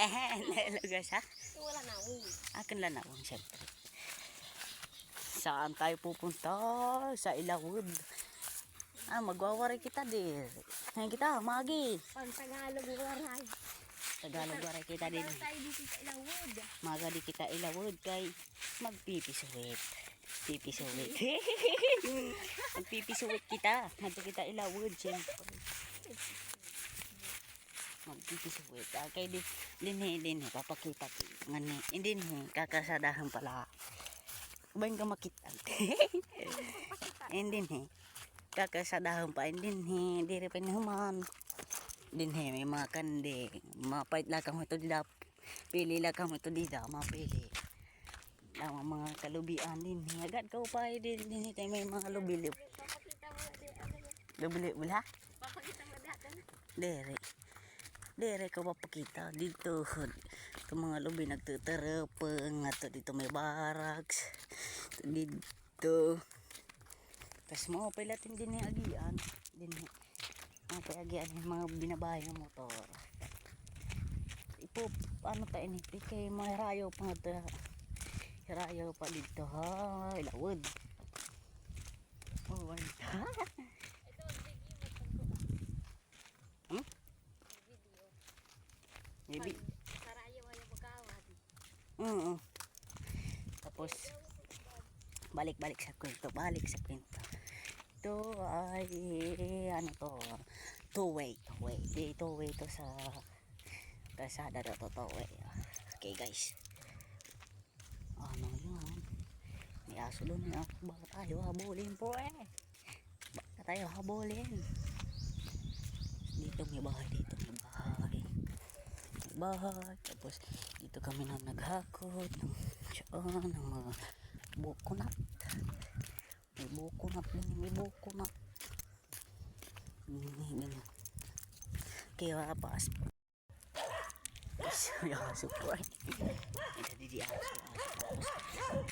Lugas ha? Wala na. Akin lang nawang siyempre. Saan tayo pupunta? Sa Ilawod. Magwawaray kita din. Ngayon kita, magi. Pang Tagalog waray. Tagalog waray kita din. Tayo dito sa Ilawod. Maga di kita Ilawod kay magpipisuwit. Pipisuwit. Magpipisuwit kita. Hadto kita Ilawod siyempre. Magpipisuwit. Kay din papakita ko. Ngani, hindi kakasadahan pala. Bain ka makita. Hindi kakasadahan pa hindi diri pa naman. Din may mga kande. Mapait lang kamo ito dida. Pili lang kamo ito dida, mapili. Ang mga kalubian din. Agad ka upay din may mga lubilib. Lubilib wala? Papakita mo datan. Dere ko papakita dito. Itong mga lubi nagtutarapang ato dito may barracks. Dito. Tapos mga pilatin din yung agian. Mga agian yung mga binabahay ng motor. Ipo, ano tayo nito? Kay mga hirayo pa nga ito. Hirayo pa dito ha. Ilawod. Oh, wala. Maybe. Harayo ay magkawad. Tapos balik sa kwento. Ito ay ano to? Two-way. Two-way to sa kalsada daw to. Two-way. Okay guys. Ano yun? May aso doon. Baka tayo habulin po Dito may bahay. Tapos dito kami na naghakot ng mga bukunat. May bukunat. Kaya pas. Ya support. Jadi di aso.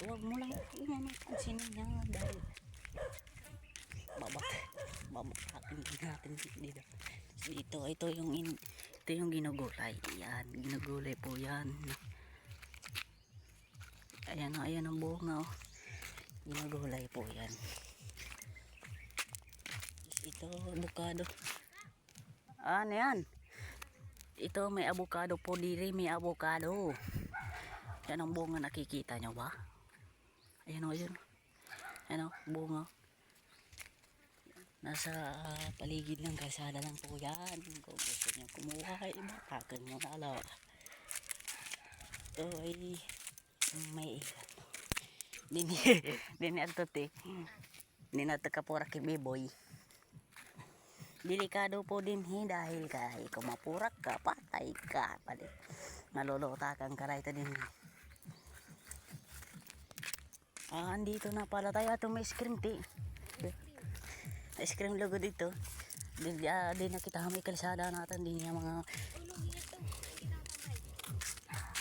Huwag mo lang pansin niya dahil babakakin natin dito. Ito yung ginugulay. Yan, ginugulay po yan. Ayan ang bunga. Ginugulay po yan. Ito, avocado. Ano yan? Ito may avocado po diri. May avocado. Yan ang bunga, nakikita nyo ba? Ayan o, bunga. Nasa paligid ng kalsada lang po yan. Kung gusto nyo kumuha, batakan mo na lang. Ito ay may din ato te. Ninato ka po raki biboy. Delikado po din dahil kay kung mapurak ka, patay ka. Nalulota kang karay ito din. Andito na pala tayo. Ito may ice cream te. Ice cream logo dito. Di na kita may kalsada natin din yung mga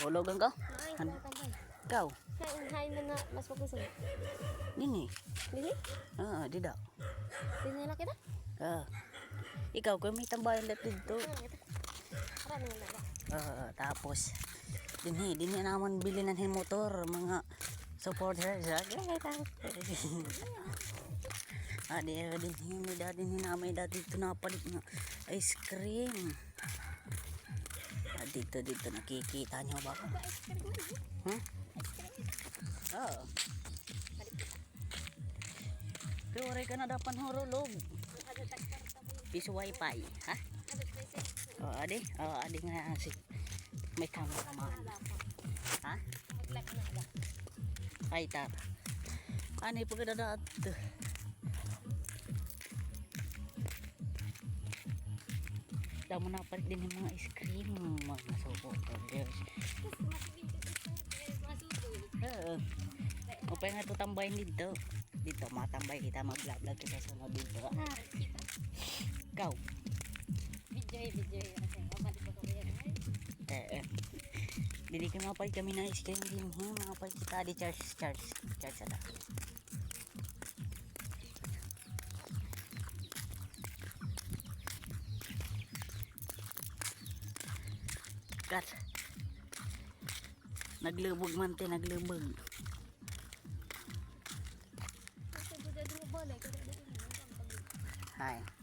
ulogan ka? Ikaw? Hay na mas pagkusun. Dini? Di daw. Dini na kita? Ikaw kung may tambayan lahat dito. Tapos din naman bili ng motor mga supporters. Din namin dito napalit ng ice cream. Dito nakikita nyo ba? Pero oray ka na dapan horolog. Piso wifi, ha? Adi nga si may cameraman. Ha? Ay tara. Ano yung pagkadadaat? Damo na palit din yung mga ice cream, mga supporters. Upay nga ito tambayin dito. Dito matambay kita, mag-vlog kita sa mga dito. Ikaw? Video. Bili ka mapalit kami ng ice cream din. Mapalit kita di charge ada. Cut. Naglubog man te, naglubog. Kasi budaya dulu boleh. Kada ada ini. Hay.